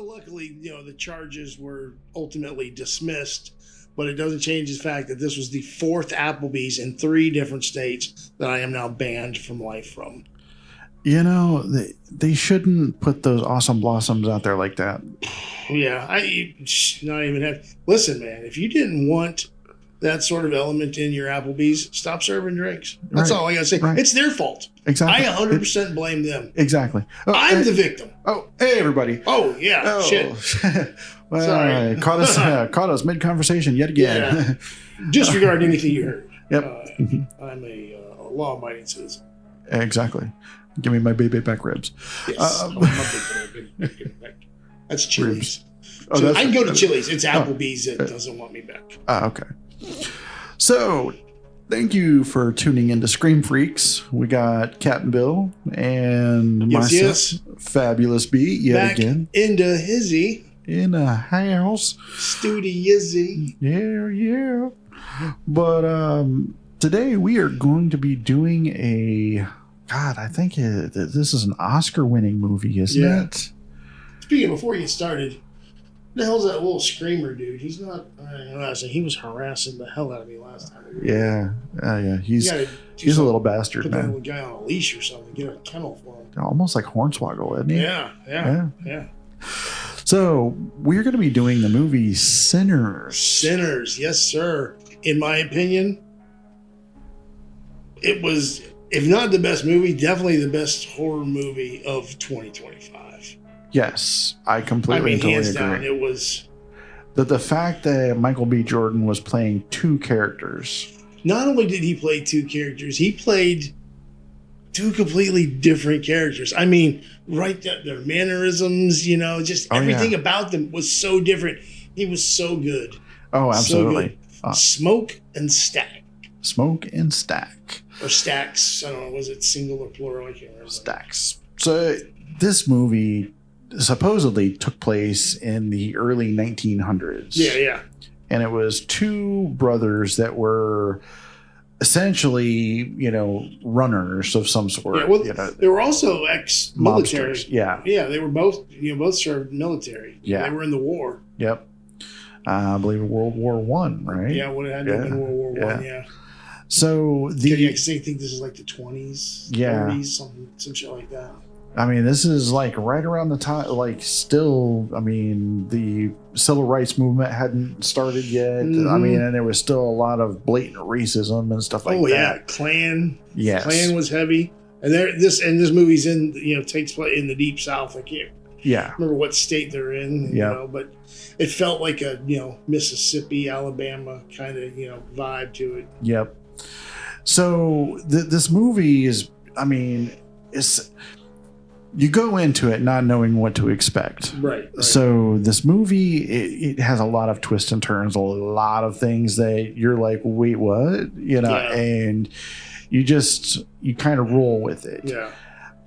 luckily, the charges were ultimately dismissed, but it doesn't change the fact that this was the fourth Applebee's in 3 different states that I am now banned from life from. They shouldn't put those awesome blossoms out there like that. Yeah, not even have. Listen, man, if you didn't want that sort of element in your Applebee's, stop serving drinks. That's all I gotta say. Right. It's their fault. Exactly. I 100% blame them. Exactly. I'm the victim. Oh, hey everybody. Oh yeah. Shit. Well, Sorry. caught us mid conversation yet again. Yeah. Disregard anything you heard. Yep. I'm a law-abiding citizen. Exactly. Give me my baby back ribs. Yes. My big back. That's Chili's. Oh, I can go to Chili's. It's Applebee's that doesn't want me back. Okay. So, thank you for tuning into Scream Freaks. We got Captain Bill and myself, Fabulous B, yet back again. Into Hizzy. In a house. Studiyizzy. Yeah. But today we are going to be doing a... God, I think this is an Oscar-winning movie, isn't it? Speaking before you started, the hell's that little screamer dude? He's not. He was harassing the hell out of me last time. Yeah. He's a little bastard, put man. Put that little guy on a leash or something. Get a kennel for him. Almost like Hornswoggle, isn't he? Yeah. So we're going to be doing the movie Sinners. Sinners, yes, sir. In my opinion, it was, if not the best movie, definitely the best horror movie of 2025. Yes, I completely hands agree. down, it was the fact that Michael B. Jordan was playing 2 characters. Not only did he play 2 characters, he played 2 completely different characters. I mean, right there, their mannerisms, just everything about them was so different. He was so good. Oh, absolutely. So good. Smoke and Stack. Smoke and Stack. Or Stacks. I don't know. Was it single or plural? I can't remember. Stacks. So this movie supposedly took place in the early 1900s. Yeah. And it was 2 brothers that were essentially, runners of some sort. Yeah, well, they were also ex-military. Mobsters. Yeah. Yeah, they were both served military. Yeah. They were in the war. Yep. I believe World War One, right? Yeah, would have had to have been World War One, yeah. So I think this is like the 20s, 30s, some shit like that. I mean, this is like right around the time, like still, I mean, the civil rights movement hadn't started yet. Mm-hmm. I mean, and there was still a lot of blatant racism and stuff like that. Oh yeah, Klan. Yes, Klan was heavy, and this movie's in takes place in the deep South. I can't remember what state they're in. But it felt like a Mississippi, Alabama kind of vibe to it. Yep. So this movie is, I mean, it's. You go into it not knowing what to expect. Right. So this movie, it has a lot of twists and turns, a lot of things that you're like, wait, what? And you kind of roll with it. Yeah.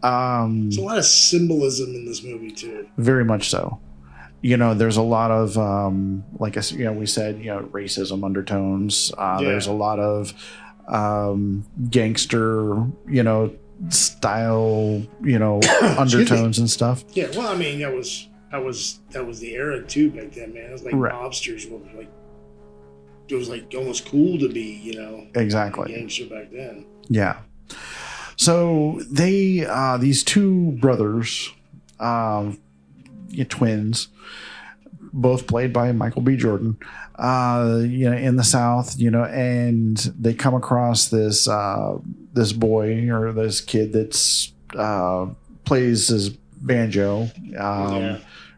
There's a lot of symbolism in this movie too. Very much so. There's a lot of, like I said, we said, racism undertones. There's a lot of gangster, style, undertones and stuff. Yeah, well, I mean, that was the era too back then, man. It was like mobsters were like, it was like almost cool to be, exactly, a gangster back then. Yeah. So they, these 2 brothers, twins, both played by Michael B. Jordan, in the South, and they come across this this boy or this kid that's plays his banjo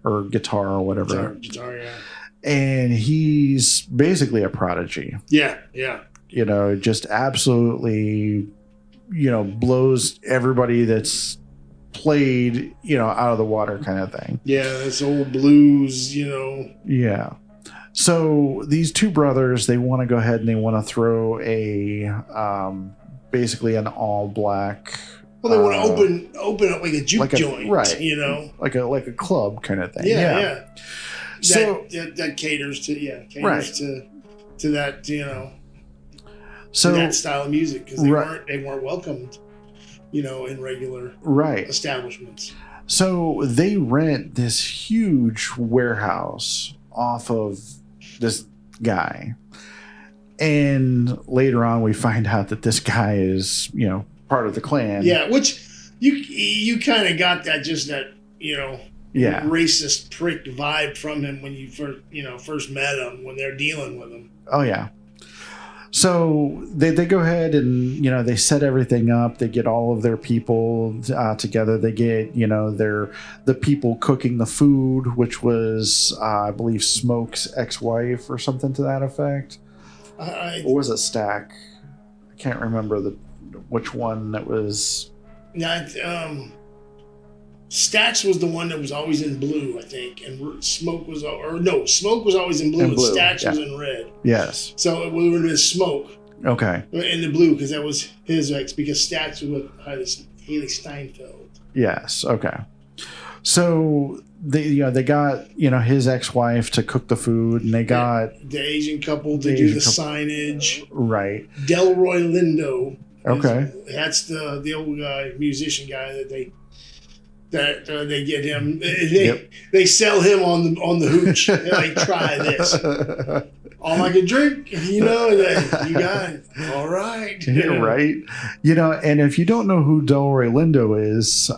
or guitar or whatever. Guitar, yeah. And he's basically a prodigy. Yeah. Just absolutely, blows everybody that's played, out of the water kind of thing. Yeah, this old blues, Yeah. So these 2 brothers, they want to go ahead and they want to throw a basically an all black. Well, they want to open up like a juke joint, right? Like a club kind of thing. Yeah. So that caters to to that so to that style of music because they weren't welcomed, in regular establishments. So they rent this huge warehouse off of this guy. And later on, we find out that this guy is, part of the Klan. Yeah, which you kind of got that, racist prick vibe from him when you first met him, when they're dealing with him. Oh, yeah. So they go ahead and, they set everything up. They get all of their people together. They get, the people cooking the food, which was, I believe, Smoke's ex-wife or something to that effect. Or was it Stack? I can't remember which one that was. Stax was the one that was always in blue, I think, and Smoke was always in blue, and Stax was in red. Yes. So it would have been Smoke. Okay. In the blue, because that was his ex, because Stax was with Haley Steinfeld. Yes. Okay. So they got his ex-wife to cook the food, and they got the Asian couple to do the signage. Right. Delroy Lindo. Okay. That's the old guy, musician guy that they get him. They sell him on the hooch. They're like, try this. All I can drink, you got it. All right. Right. And if you don't know who Delroy Lindo is,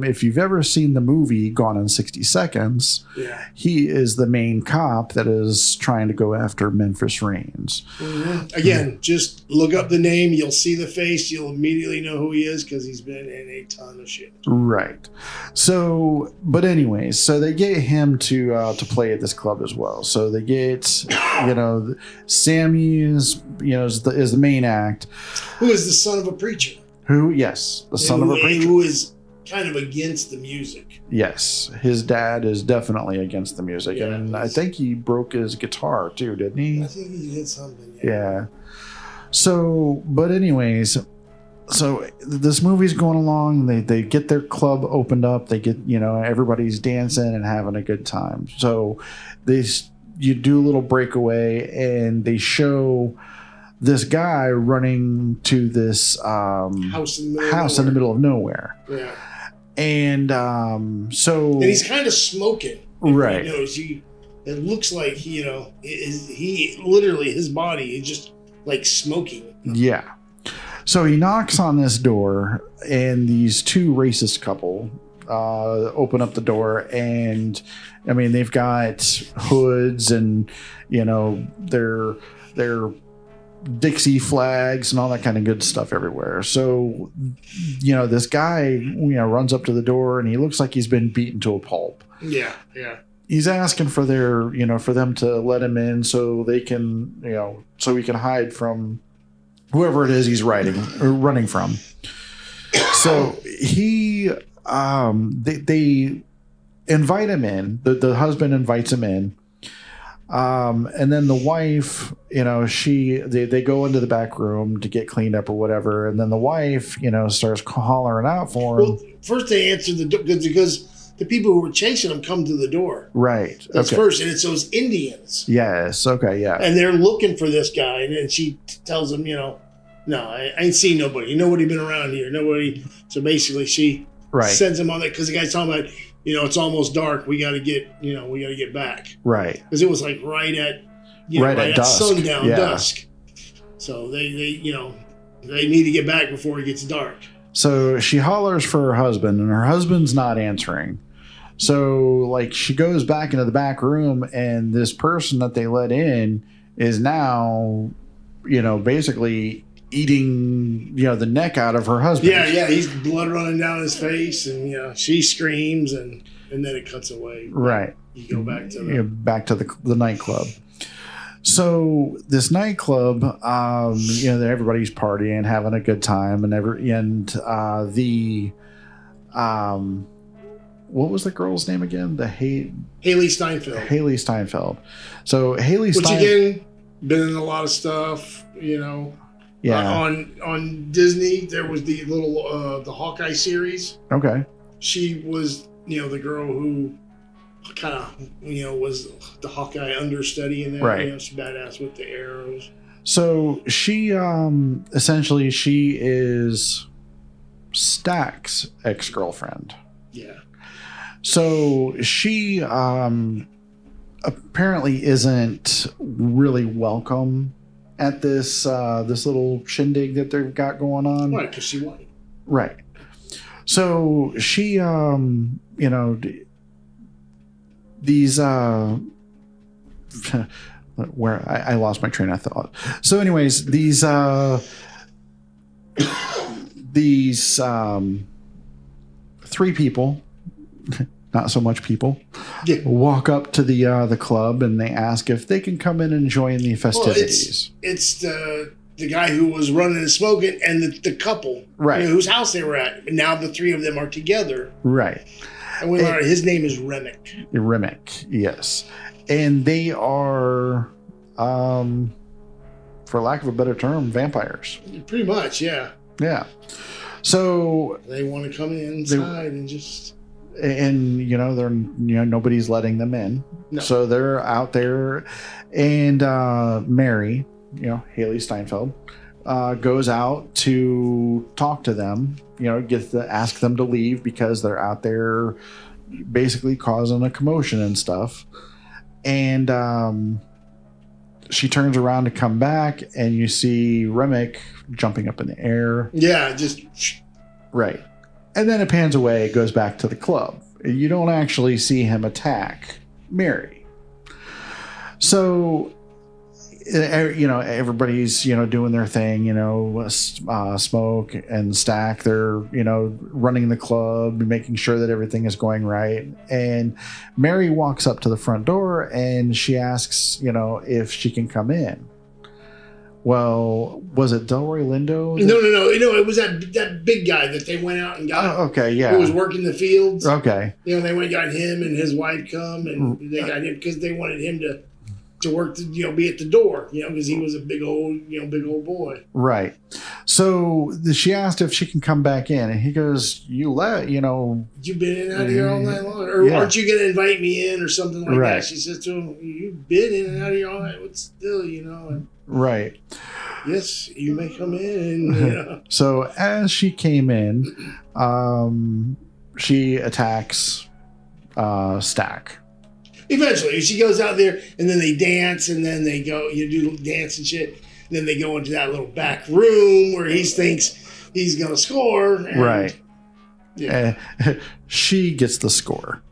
if you've ever seen the movie Gone in 60 Seconds, he is the main cop that is trying to go after Memphis Reigns. Mm-hmm. Again, just look up the name. You'll see the face. You'll immediately know who he is because he's been in a ton of shit. Right. So, but anyways, so they get him to play at this club as well. So they get, Sammy is the main act. Who is the son of a preacher? The son of a preacher. Who is kind of against the music. Yes, his dad is definitely against the music, and I think he broke his guitar too, didn't he? I think he did something. Yeah. So, but anyways, so this movie's going along. They get their club opened up. They get everybody's dancing and having a good time. So you do a little breakaway, and they show this guy running to this house in the middle of nowhere. Yeah. And and he's kind of smoking. Right. It looks like he literally, his body is just like smoking. Yeah. So he knocks on this door, and these two racist couple open up the door, and I mean they've got hoods and they're Dixie flags and all that kind of good stuff everywhere. So this guy runs up to the door, and he looks like he's been beaten to a pulp. Yeah. He's asking for for them to let him in so they can so he can hide from whoever it is he's running from. So they invite him in. The husband invites him in. And then the wife, they go into the back room to get cleaned up or whatever. And then the wife, starts hollering out for him. Well, first they answer the door because the people who were chasing him come to the door. Right. That's first. And it's those Indians. Yes. Okay. Yeah. And they're looking for this guy. And she tells him, no, I ain't seen nobody. Nobody been around here. Nobody. So basically she sends him on that because the guy's talking about, it's almost dark. We got to get back. Right. Because it was like right at dusk. Sundown, dusk. So they need to get back before it gets dark. So she hollers for her husband, and her husband's not answering. So she goes back into the back room, and this person that they let in is now, basically eating, the neck out of her husband. Yeah, he's blood running down his face, and she screams, and then it cuts away. Right. You go back to the nightclub. So this nightclub, everybody's partying, having a good time, what was the girl's name again? Haley Steinfeld. Haley Steinfeld. So which again, been in a lot of stuff, Yeah. On Disney, there was the little the Hawkeye series. Okay. She was the girl who kind of was the Hawkeye understudy in that. Right. She's badass with the arrows. So she essentially she is Stack's ex-girlfriend. Yeah. So she apparently isn't really welcome at this little shindig that they've got going on. Right, because she won. Right. So she, these where I lost my train of thought. So, anyways, these three people, not so much people, walk up to the club and they ask if they can come in and join the festivities. Well, it's the guy who was running and smoking and the couple, right, whose house they were at. And now the three of them are together, right. And we learned his name is Remick. Remick, yes. And they are, for lack of a better term, vampires. Pretty much, yeah. Yeah. So they want to come inside and just. And they're nobody's letting them in. No. So they're out there, and Mary, Haley Steinfeld, goes out to talk to them. Ask them to leave because they're out there basically causing a commotion and stuff. And she turns around to come back, and you see Remick jumping up in the air. Yeah, just right. And then it pans away. It goes back to the club. You don't actually see him attack Mary. So, everybody's doing their thing. Smoke and Stack. They're running the club, making sure that everything is going right. And Mary walks up to the front door and she asks, if she can come in. Well, was it Delroy Lindo? No. It was that big guy that they went out and got. Oh, okay, yeah. Who was working the fields. Okay. They went and got him and his wife come, and they got him because they wanted him to work to be at the door, because he was a big old boy. Right. So she asked if she can come back in, and he goes, you've been in and out of here all night long, or aren't you going to invite me in or something like that? She says to him, you've been in and out of here all night, but still, and right. Yes, you may come in. So as she came in, she attacks Stack. Eventually, she goes out there, and then they dance, and then they go, do dance and shit. And then they go into that little back room where he thinks he's going to score. And, right. Yeah. She gets the score.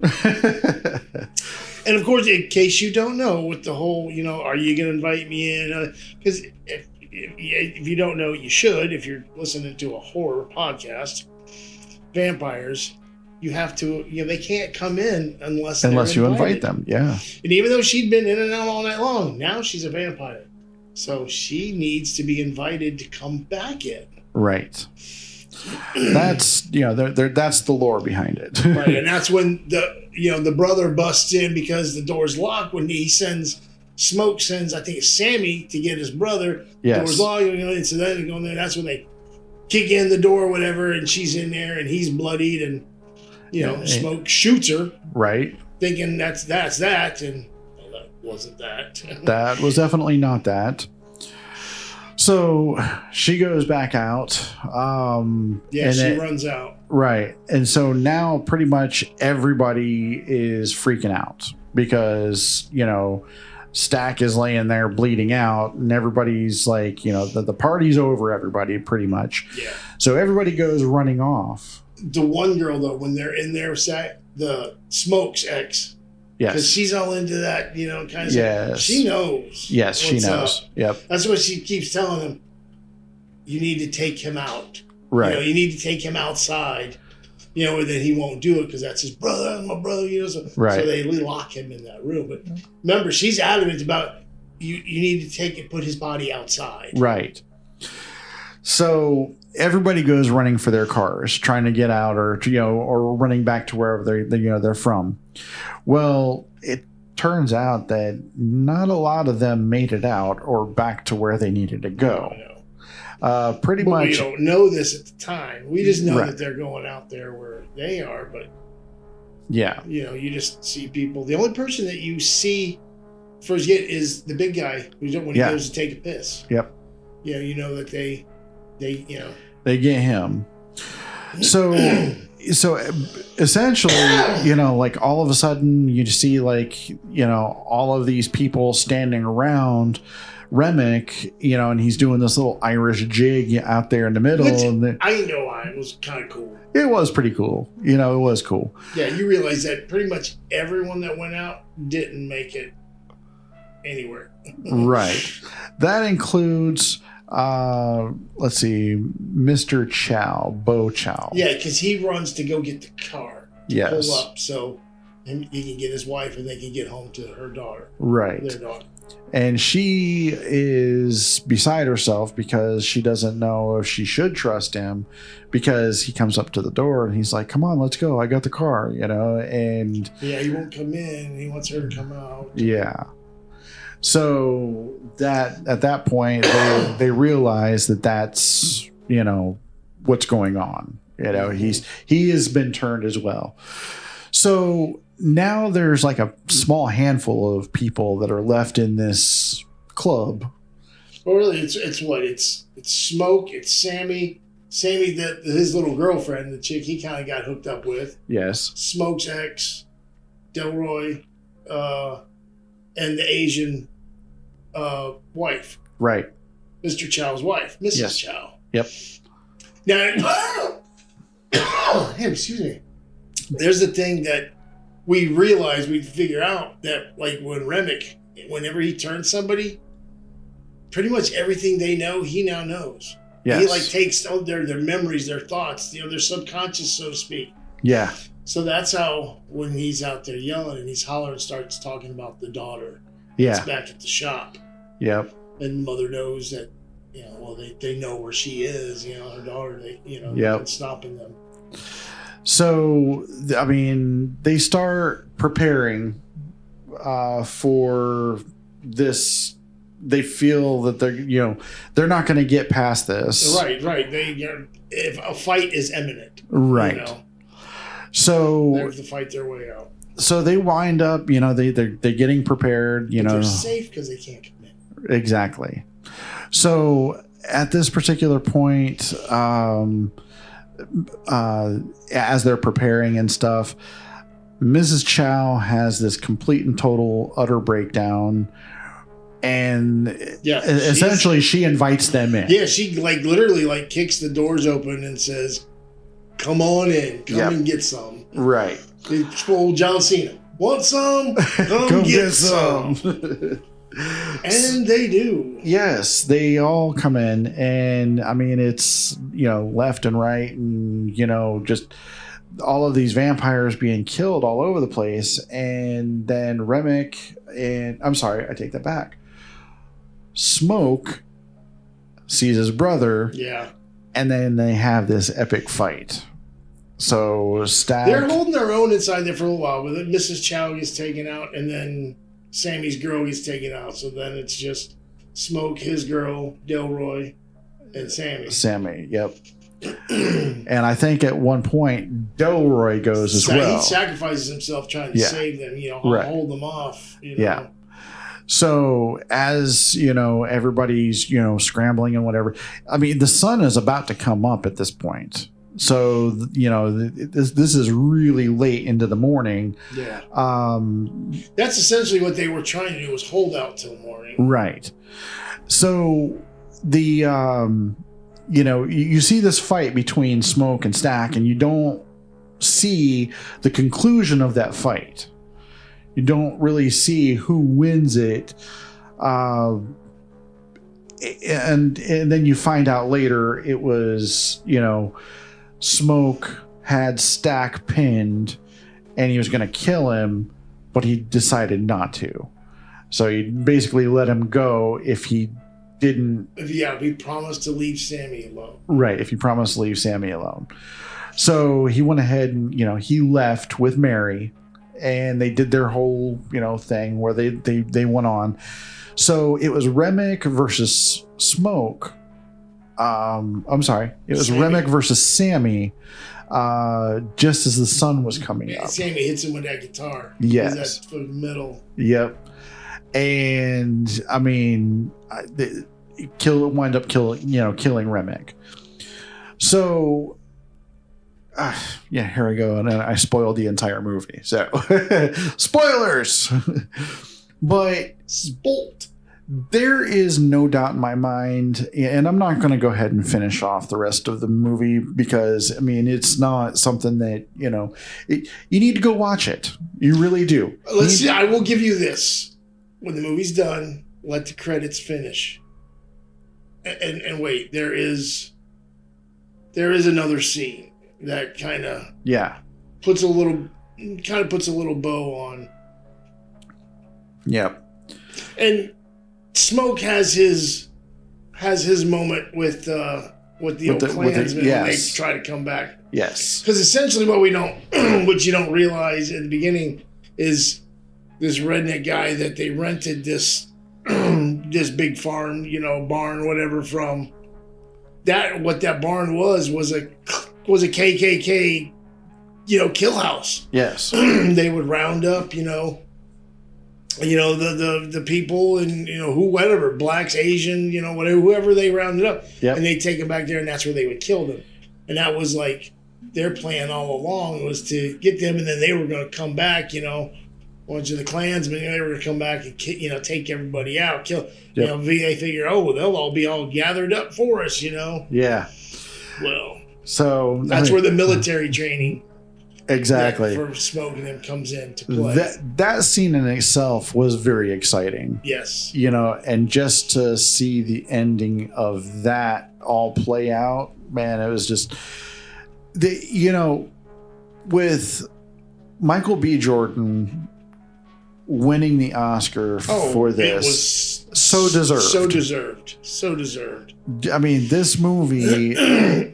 And of course, in case you don't know, with the whole, are you going to invite me in? Because if you don't know, you should. If you're listening to a horror podcast, vampires, you have to, they can't come in unless you invite them. Yeah. And even though she'd been in and out all night long, now she's a vampire. So she needs to be invited to come back in. Right. That's, that's the lore behind it. Right. And that's when the brother busts in because the door's locked when Smoke sends, I think it's Sammy to get his brother. Yes. Door's locked, and so then they go in there. That's when they kick in the door or whatever, and she's in there and he's bloodied and, Smoke shoots her. Right. Thinking that's that. And that wasn't that. That was definitely not that. So she goes back out. She runs out. Right. And so now pretty much everybody is freaking out because, Stack is laying there bleeding out and everybody's like, the party's over, everybody pretty much. Yeah. So everybody goes running off. The one girl, though, when they're in there, the Smoke's ex. Yes. Because she's all into that, kind of yes. stuff. She knows. Yes, she knows. Up. Yep. That's what she keeps telling him. You need to take him out. Right. You need to take him outside. Or that he won't do it because that's his brother, my brother, So, right. So they lock him in that room. But remember, she's adamant about you need to put his body outside. Right. So everybody goes running for their cars, trying to get out, or running back to wherever they're from. Well, it turns out that not a lot of them made it out or back to where they needed to go. Pretty much. We don't know this at the time. We just know that they're going out there where they are, but yeah, you just see people. The only person that you see first get is the big guy when he goes to take a piss. Yep. That they get him. So essentially, like all of a sudden you see like, all of these people standing around Remick, and he's doing this little Irish jig out there in the middle. Which, I know it was kind of cool. It was pretty cool. It was cool. Yeah, you realize that pretty much everyone that went out didn't make it anywhere. Right. That includes, let's see, Mr. Chow, Bo Chow. Yeah, because he runs to go get the car to pull up so he can get his wife and they can get home to her daughter. Right. Their daughter. And she is beside herself because she doesn't know if she should trust him, because he comes up to the door and he's like, come on, let's go. I got the car, and yeah, he won't come in. He wants her to come out. Yeah. So that at that point, they realize that that's, what's going on. He has been turned as well. So now there's like a small handful of people that are left in this club. Well, really, it's Smoke, it's Sammy, his little girlfriend, the chick he kind of got hooked up with. Yes. Smoke's ex, Delroy, and the Asian wife. Right. Mr. Chow's wife, Mrs. Chow. Yep. Now, excuse me. There's the thing that we figure out that, like, when Remick, whenever he turns somebody, pretty much everything they know, he now knows. Yes. He like takes their memories, their thoughts, their subconscious, so to speak. Yeah. So that's how, when he's out there yelling and he's hollering, starts talking about the daughter. Yeah. That's back at the shop. Yep. And the mother knows that, they know where she is, her daughter, yep. stopping them. So, I mean, they start preparing for this. They feel that they're not going to get past this. Right. If a fight is imminent. Right. So they have to fight their way out. So they wind up, they're getting prepared, but they're safe because they can't commit. Exactly. So at this particular point, as they're preparing and stuff, Mrs. Chow has this complete and total utter breakdown, and essentially she invites them in. Yeah, she literally kicks the doors open and says, "Come on in, come and get some." Right. It's old John Cena. Want some? Come get some. And they do. Yes, they all come in, and I mean, it's left and right, and just all of these vampires being killed all over the place. And then Remick, and I'm sorry, I take that back. Smoke sees his brother. Yeah. And then they have this epic fight. So they're holding their own inside there for a while, but then Mrs. Chow gets taken out, and then Sammy's girl gets taken out. So then it's just Smoke, his girl, Delroy, and Sammy. Sammy, yep. And I think at one point Delroy goes as well. He sacrifices himself trying to save them, hold them off. Yeah. So as everybody's scrambling and whatever. I mean, the sun is about to come up at this point. So this is really late into the morning. Yeah. That's essentially what they were trying to do, was hold out till morning. Right. So the you see this fight between Smoke and Stack, and you don't see the conclusion of that fight. You don't really see who wins it. And then you find out later it was, Smoke had Stack pinned and he was going to kill him, but he decided not to. So he basically let him go if he didn't. Yeah, he promised to leave Sammy alone. Right, if he promised to leave Sammy alone. So he went ahead and, he left with Mary, and they did their whole, thing where they went on. So it was Remick versus Smoke. I'm sorry. It was Remick versus Sammy, just as the sun was coming up. Sammy hits him with that guitar. Yes. That metal. Yep. And I mean, wind up killing Remick. So Yeah, here I go. And I spoiled the entire movie. So, spoilers! But Spolt. There is no doubt in my mind, and I'm not going to go ahead and finish off the rest of the movie because, I mean, it's not something that, you need to go watch it. You really do. Let's see. I will give you this. When the movie's done, let the credits finish. And wait, there is another scene that kind of puts a little bow on. Yep. And Smoke has his moment with the old Klansmen when they try to come back. Yes. Because essentially what what you don't realize in the beginning is this redneck guy that they rented this this big farm, barn, whatever from. What that barn was a KKK, kill house. Yes. They would round up, the people and whoever, blacks, Asian, whatever, whoever they rounded up, and they take them back there, and that's where they would kill them. And that was like their plan all along, was to get them, and then they were going to come back, a bunch of the Klansmen, they were going to come back and take everybody out, kill. They figure, they'll all be all gathered up for us, Yeah. Well, so that's where the military training. Exactly. For Smoke and them comes into play. That scene in itself was very exciting. Yes. And just to see the ending of that all play out, man, it was just with Michael B. Jordan winning the Oscar for this. It was so deserved. So deserved. I mean, this movie,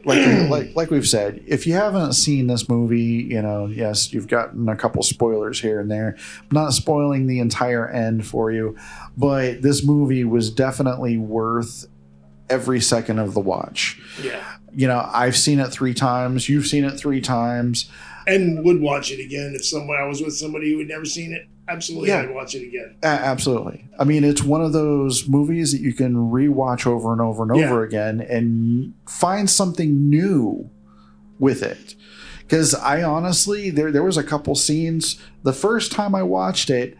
like we've said, if you haven't seen this movie, yes, you've gotten a couple spoilers here and there. I'm not spoiling the entire end for you, but this movie was definitely worth every second of the watch. Yeah. I've seen it 3 times. You've seen it 3 times. And would watch it again if I was with somebody who had never seen it. Absolutely, I'd watch it again. Absolutely. I mean, it's one of those movies that you can rewatch over and over and over again and find something new with it. Because I honestly, there was a couple scenes, the first time I watched it,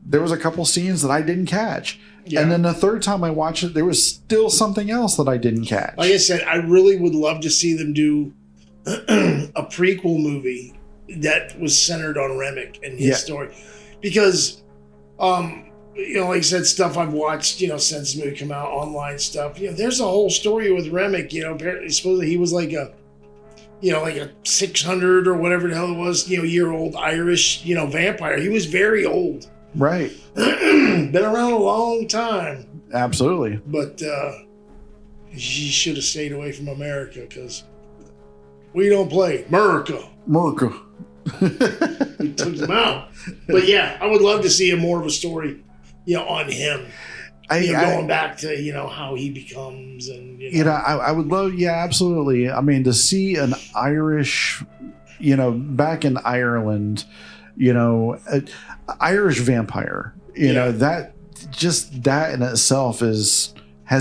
there was a couple scenes that I didn't catch. Yeah. And then the third time I watched it, there was still something else that I didn't catch. Like I said, I really would love to see them do a prequel movie that was centered on Remick and his story. Because, like I said, stuff I've watched, since this movie came out, online stuff, there's a whole story with Remick, apparently, supposedly he was like a 600 or whatever the hell it was, year-old Irish, vampire. He was very old. Right. Been around a long time. Absolutely. But he should have stayed away from America because we don't play America. We took him out. But yeah, I would love to see more of a story, on him. Going back to, how he becomes and, I would love, absolutely. I mean, to see an Irish, back in Ireland, Irish vampire, that in itself has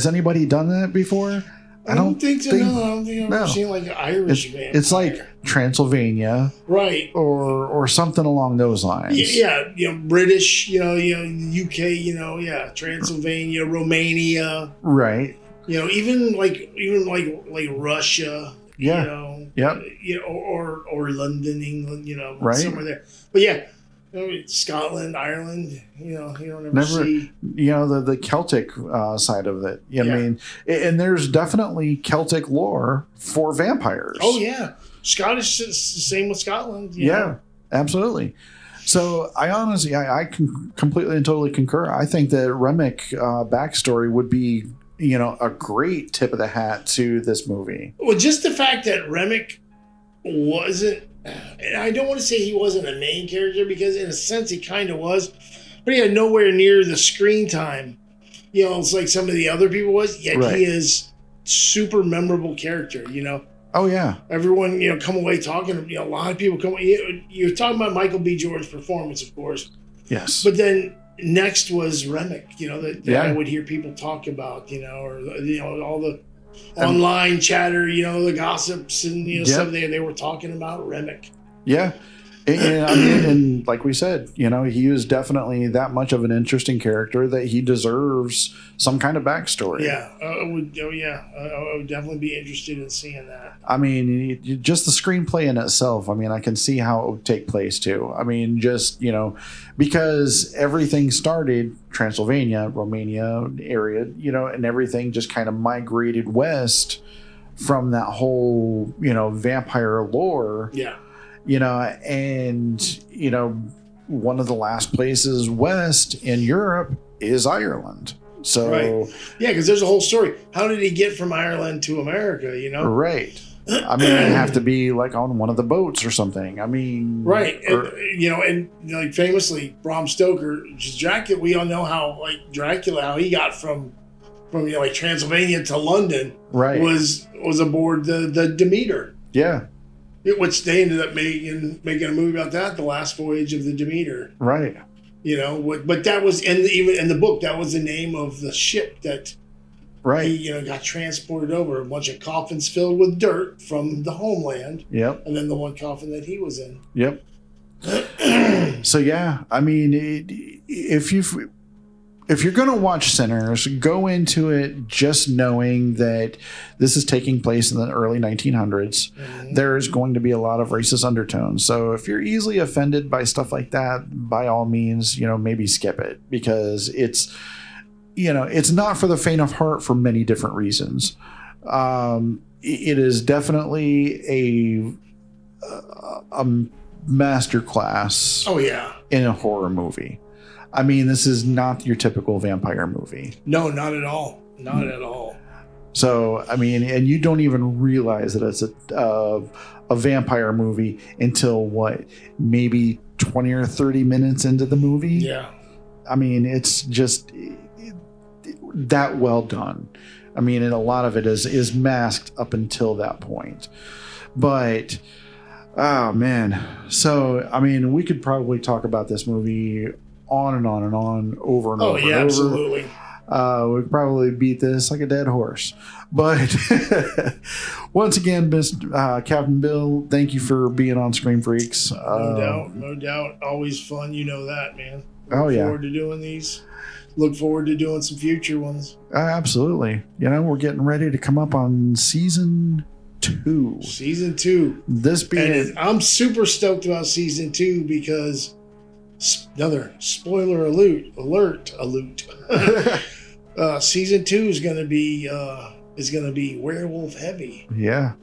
anybody done that before? I don't think so. No, I don't think I've ever seen like an Irish vampire. It's like Transylvania, right, or something along those lines. Yeah, British, UK, Transylvania, Romania, right. Even like Russia, or London, England, right, somewhere there. But yeah. Scotland, Ireland, you don't ever see. The Celtic side of it. I mean, and there's definitely Celtic lore for vampires. Oh, yeah. Scottish is the same with Scotland. Yeah, absolutely. So I honestly, I can completely and totally concur. I think that Remick backstory would be, a great tip of the hat to this movie. Well, just the fact that Remick wasn't, and I don't want to say he wasn't a main character because in a sense he kind of was, but he had nowhere near the screen time. It's like some of the other people was, yet he is super memorable character, Oh, yeah. Everyone, come away talking, a lot of people come away. You're talking about Michael B. Jordan's performance, of course. Yes. But then next was Remick, that I would hear people talk about, or, all the online chatter, the gossips and stuff they were talking about Remick. Yeah. And I mean, and like we said, he is definitely that much of an interesting character that he deserves some kind of backstory. Yeah, I would definitely be interested in seeing that. I mean, just the screenplay in itself. I mean, I can see how it would take place too. I mean, just because everything started Transylvania, Romania area, and everything just kind of migrated west from that whole vampire lore. Yeah. And one of the last places west in Europe is Ireland. So, right. Yeah, because there's a whole story. How did he get from Ireland to America, Right. I mean, it'd have to be like on one of the boats or something. I mean, right. And like famously, Bram Stoker, Dracula, we all know how Dracula, how he got from Transylvania to London, right, was aboard the Demeter. Yeah. Which they ended up making a movie about that, The Last Voyage of the Demeter. Right. But that was even in the book, that was the name of the ship that he got transported over. A bunch of coffins filled with dirt from the homeland. Yep. And then the one coffin that he was in. Yep. So yeah, I mean, if you're going to watch Sinners, go into it just knowing that this is taking place in the early 1900s. Mm-hmm. There's going to be a lot of racist undertones. So if you're easily offended by stuff like that, by all means, maybe skip it, because it's not for the faint of heart for many different reasons. It is definitely a masterclass. Oh yeah, in a horror movie. I mean, this is not your typical vampire movie. No, not at all. Not at all. So, I mean, and you don't even realize that it's a vampire movie until maybe 20 or 30 minutes into the movie? Yeah. I mean, it's just that well done. I mean, and a lot of it is masked up until that point. But, oh, man. So, I mean, we could probably talk about this movie on and on and on, over and over. Oh yeah, absolutely. We'd probably beat this like a dead horse. But once again, Captain Bill, thank you for being on Screen Freaks. No doubt. Always fun. You know that, man. Look forward to doing these. Look forward to doing some future ones. Absolutely. We're getting ready to come up on season 2. Season 2. I'm super stoked about season 2 because another spoiler alert. Season 2 is going to be werewolf heavy. Yeah,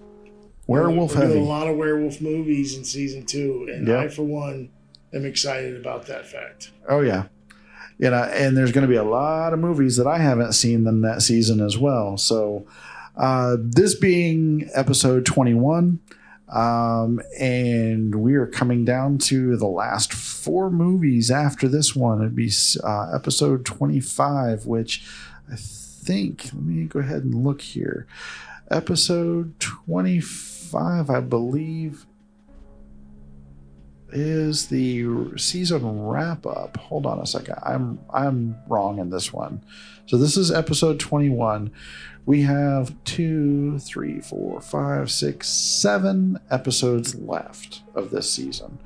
werewolf heavy. Doing a lot of werewolf movies in season 2, and I, for one, am excited about that fact. Oh yeah, and there's going to be a lot of movies that I haven't seen in that season as well. So, this being episode 21. And we are coming down to the last 4 movies after this one. It'd be episode 25, which I think, let me go ahead and look here. Episode 25, I believe, is the season wrap up. Hold on a second. I'm wrong in this one. So this is episode 21. We have 2, 3, 4, 5, 6, 7 episodes left of this season.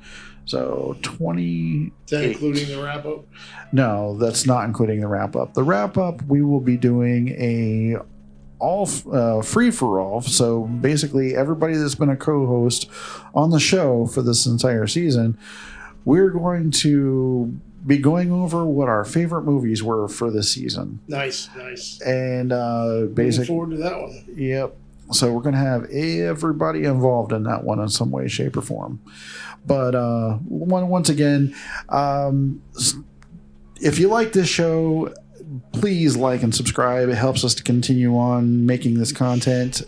So 20. Is that including the wrap up? No, that's not including the wrap up. The wrap up, we will be doing a all free for all. So basically, everybody that's been a co-host on the show for this entire season, we're going to be going over what our favorite movies were for this season. Nice. And looking forward to that one. Yep. So we're going to have everybody involved in that one in some way, shape, or form. But once again, if you like this show, please like and subscribe. It helps us to continue on making this content.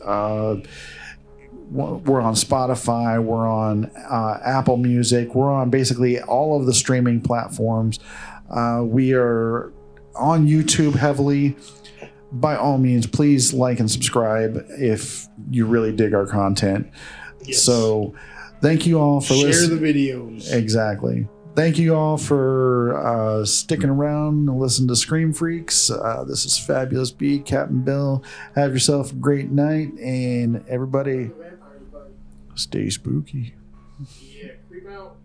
We're on Spotify. We're on Apple Music. We're on basically all of the streaming platforms. We are on YouTube heavily. By all means, please like and subscribe if you really dig our content. Yes. So thank you all for listening. Share the videos. Exactly. thank you all for sticking around and listening to Scream Freaks. This is Fabulous B, Captain Bill. Have yourself a great night, and everybody stay spooky. Yeah, creep out.